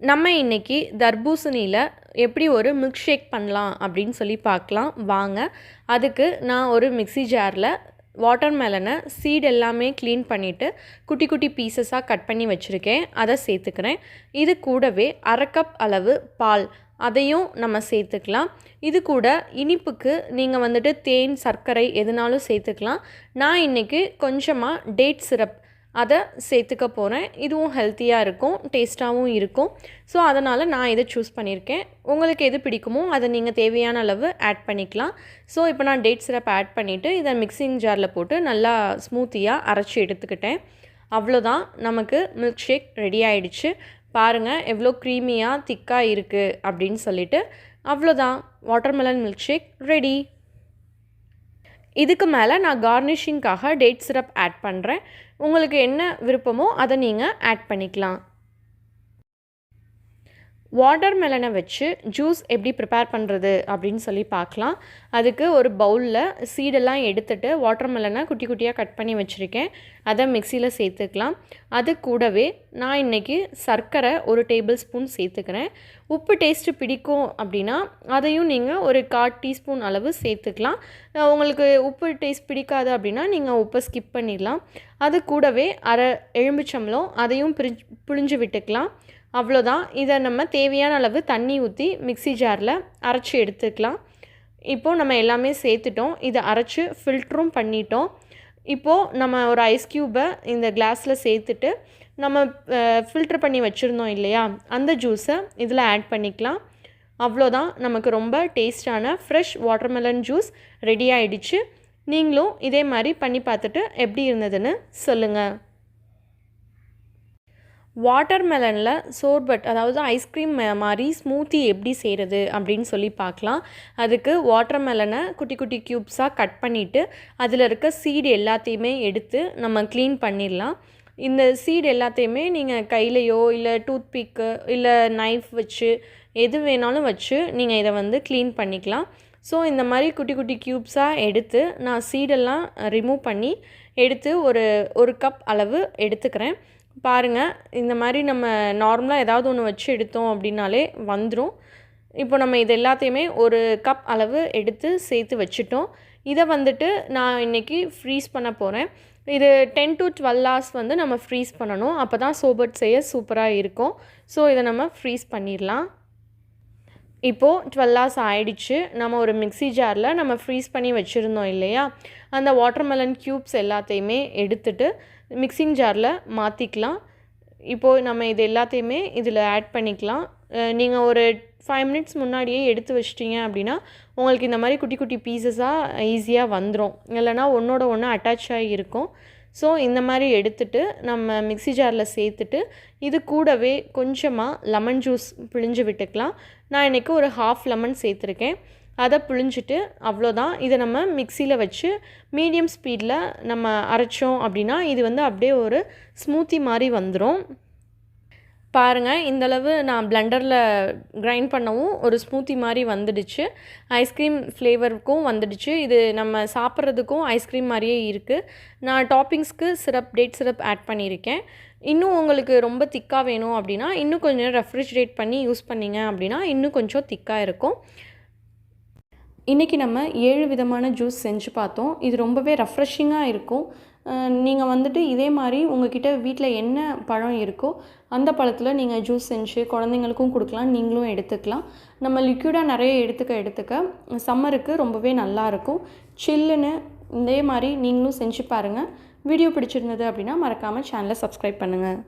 நம்ம இன்னைக்கு தர்பூசணியில் எப்படி ஒரு மில்க் ஷேக் பண்ணலாம் அப்படின்னு சொல்லி பார்க்கலாம் வாங்க. அதுக்கு நான் ஒரு மிக்ஸி ஜாரில் வாட்டர்மெலனை சீட் எல்லாமே க்ளீன் பண்ணிவிட்டு குட்டி குட்டி பீசஸாக கட் பண்ணி வச்சுருக்கேன். அதை சேர்த்துக்கிறேன். இது கூடவே 1/2 கப் அளவு பால் அதையும் நம்ம சேர்த்துக்கலாம். இது கூட இனிப்புக்கு நீங்கள் வந்துட்டு தேன், சர்க்கரை எதுனாலும் சேர்த்துக்கலாம். நான் இன்றைக்கி கொஞ்சமாக டேட் சிரப் அதை சேர்த்துக்க போகிறேன். இதுவும் ஹெல்த்தியாக இருக்கும், டேஸ்ட்டாகவும் இருக்கும். ஸோ அதனால் நான் இதை சூஸ் பண்ணியிருக்கேன். உங்களுக்கு எது பிடிக்குமோ அதை நீங்கள் தேவையான அளவு ஆட் பண்ணிக்கலாம். ஸோ இப்போ நான் டேட் சிரப் ஆட் பண்ணிவிட்டு இதை மிக்சிங் ஜாரில் போட்டு நல்லா ஸ்மூத்தியாக அரைச்சி எடுத்துக்கிட்டேன். அவ்வளோதான், நமக்கு மில்க் ஷேக் ரெடி ஆகிடுச்சு. பாருங்கள் எவ்வளோ க்ரீமியாக திக்காக இருக்குது அப்படின்னு சொல்லிட்டு. அவ்வளோதான், வாட்டர்மெலன் மில்க் ஷேக் ரெடி. இதுக்கு மேலே நான் கார்னிஷிங்காக டேட் சிரப் ஆட் பண்ணுறேன். உங்களுக்கு என்ன விருப்பமோ அதை நீங்கள் ஆட் பண்ணிக்கலாம். வாட்டர்மெலனை வச்சு ஜூஸ் எப்படி ப்ரிப்பேர் பண்ணுறது அப்படின்னு சொல்லி பார்க்கலாம். அதுக்கு ஒரு பவுலில் சீடெல்லாம் எடுத்துகிட்டு வாட்டர்மெலனை குட்டி குட்டியாக கட் பண்ணி வச்சுருக்கேன். அதை மிக்சியில் சேர்த்துக்கலாம். அது கூடவே நான் இன்றைக்கி சர்க்கரை 1 டேபிள் ஸ்பூன் சேர்த்துக்கிறேன். உப்பு டேஸ்ட்டு பிடிக்கும் அப்படின்னா அதையும் நீங்கள் ஒரு 1/4 டீஸ்பூன் அளவு சேர்த்துக்கலாம். உங்களுக்கு உப்பு டேஸ்ட் பிடிக்காது அப்படின்னா நீங்கள் உப்பை ஸ்கிப் பண்ணிடலாம். அது கூடவே 1/2 எலுமிச்சம்பழம் அதையும் புழிஞ்சு விட்டுக்கலாம். அவ்வளோதான், இதை நம்ம தேவையான அளவு தண்ணி ஊற்றி மிக்ஸி ஜாரில் அரைச்சி எடுத்துக்கலாம். இப்போது நம்ம எல்லாமே சேர்த்துட்டோம். இதை அரைச்சி ஃபில்ட்ரும் பண்ணிட்டோம். இப்போது நம்ம ஒரு ஐஸ் க்யூப்பை இந்த கிளாஸில் சேர்த்துட்டு நம்ம ஃபில்ட்ரு பண்ணி வச்சுருந்தோம் இல்லையா, அந்த ஜூஸை இதில் ஆட் பண்ணிக்கலாம். அவ்வளோதான், நமக்கு ரொம்ப டேஸ்டான ஃப்ரெஷ் வாட்டர்மெலன் ஜூஸ் ரெடி ஆகிடுச்சு. நீங்களும் இதே மாதிரி பண்ணி பார்த்துட்டு எப்படி இருந்ததுன்னு சொல்லுங்கள். வாட்டர்மெலனில் சோர்பட், அதாவது ஐஸ்கிரீம் மாதிரி ஸ்மூத்தி எப்படி செய்கிறது அப்படின்னு சொல்லி பார்க்கலாம். அதுக்கு வாட்டர்மெலனை குட்டி குட்டி க்யூப்ஸாக கட் பண்ணிவிட்டு அதில் இருக்க சீடு எல்லாத்தையுமே எடுத்து நம்ம க்ளீன் பண்ணிடலாம். இந்த சீடு எல்லாத்தையுமே நீங்கள் கையிலையோ இல்லை டூத்பிக்கு இல்லை நைஃப் வச்சு எது வேணாலும் வச்சு நீங்கள் இதை வந்து க்ளீன் பண்ணிக்கலாம். ஸோ இந்த மாதிரி குட்டி குட்டி க்யூப்ஸாக எடுத்து நான் சீடெல்லாம் ரிமூவ் பண்ணி எடுத்து ஒரு கப் அளவு எடுத்துக்கிறேன். பாருங்கள், இந்த மாதிரி நம்ம நார்மலாக ஏதாவது ஒன்று வச்சு எடுத்தோம் அப்படின்னாலே வந்துடும். இப்போ நம்ம இது எல்லாத்தையுமே 1 கப் அளவு எடுத்து சேர்த்து வச்சுட்டோம். இதை வந்துட்டு நான் இன்றைக்கி ஃப்ரீஸ் பண்ண போகிறேன். இது 10 to 12 hours வந்து நம்ம ஃப்ரீஸ் பண்ணணும். அப்போ தான் சோபட் செய்ய சூப்பராக இருக்கும். ஸோ இதை நம்ம ஃப்ரீஸ் பண்ணிடலாம். இப்போது 12 hours ஆகிடுச்சு. நம்ம ஒரு மிக்ஸி ஜாரில் நம்ம ஃப்ரீஸ் பண்ணி வச்சுருந்தோம் இல்லையா, அந்த வாட்டர்மெலன் க்யூப்ஸ் எல்லாத்தையுமே எடுத்துட்டு மிக்சிங் ஜாரில் மாற்றிக்கலாம். இப்போது நம்ம இது எல்லாத்தையுமே இதில் ஆட் பண்ணிக்கலாம். நீங்கள் ஒரு 5 minutes முன்னாடியே எடுத்து வச்சிட்டிங்க அப்படின்னா உங்களுக்கு இந்த மாதிரி குட்டி குட்டி பீசஸாக ஈஸியாக வந்துடும். இல்லைனா ஒன்றோட ஒன்று அட்டாச் ஆகி இருக்கும். ஸோ இந்த மாதிரி எடுத்துகிட்டு நம்ம மிக்ஸி ஜாரில் சேர்த்துட்டு இது கூடவே கொஞ்சமாக லெமன் ஜூஸ் பிழிஞ்சு விட்டுக்கலாம். நான் இன்றைக்கி ஒரு 1/2 லெமன் சேர்த்துருக்கேன். அதை புழிஞ்சிட்டு அவ்வளோதான், இதை நம்ம மிக்சியில் வச்சு மீடியம் ஸ்பீடில் நம்ம அரைச்சோம் அப்படின்னா இது வந்து அப்படியே ஒரு ஸ்மூத்தி மாதிரி வந்துடும். பாருங்கள், இந்தளவு நான் பிளெண்டரில் கிரைண்ட் பண்ணவும் ஒரு ஸ்மூத்தி மாதிரி வந்துடுச்சு. ஐஸ்கிரீம் ஃப்ளேவருக்கும் வந்துடுச்சு. இது நம்ம சாப்பிட்றதுக்கும் ஐஸ்கிரீம் மாதிரியே இருக்குது. நான் டாப்பிங்ஸ்க்கு டேட் சிரப் ஆட் பண்ணியிருக்கேன். இன்னும் உங்களுக்கு ரொம்ப திக்காக வேணும் அப்படின்னா இன்னும் கொஞ்சம் ரெஃப்ரிஜரேட் பண்ணி யூஸ் பண்ணிங்க அப்படின்னா இன்னும் கொஞ்சம் திக்காக இருக்கும். இன்றைக்கி நம்ம 7 விதமான ஜூஸ் செஞ்சு பார்த்தோம். இது ரொம்பவே ரெஃப்ரெஷிங்காக இருக்கும். நீங்கள் வந்துட்டு இதே மாதிரி உங்கள்கிட்ட வீட்டில் என்ன பழம் இருக்கோ அந்த பழத்தில் நீங்கள் ஜூஸ் செஞ்சு குழந்தைங்களுக்கும் கொடுக்கலாம், நீங்களும் எடுத்துக்கலாம். நம்ம லிக்விடாக நிறைய எடுத்துக்க சம்மருக்கு ரொம்பவே நல்லாயிருக்கும். சில்லுன்னு இதே மாதிரி நீங்களும் செஞ்சு பாருங்கள். வீடியோ பிடிச்சிருந்தது அப்படின்னா மறக்காமல் சேனலை சப்ஸ்கிரைப் பண்ணுங்கள்.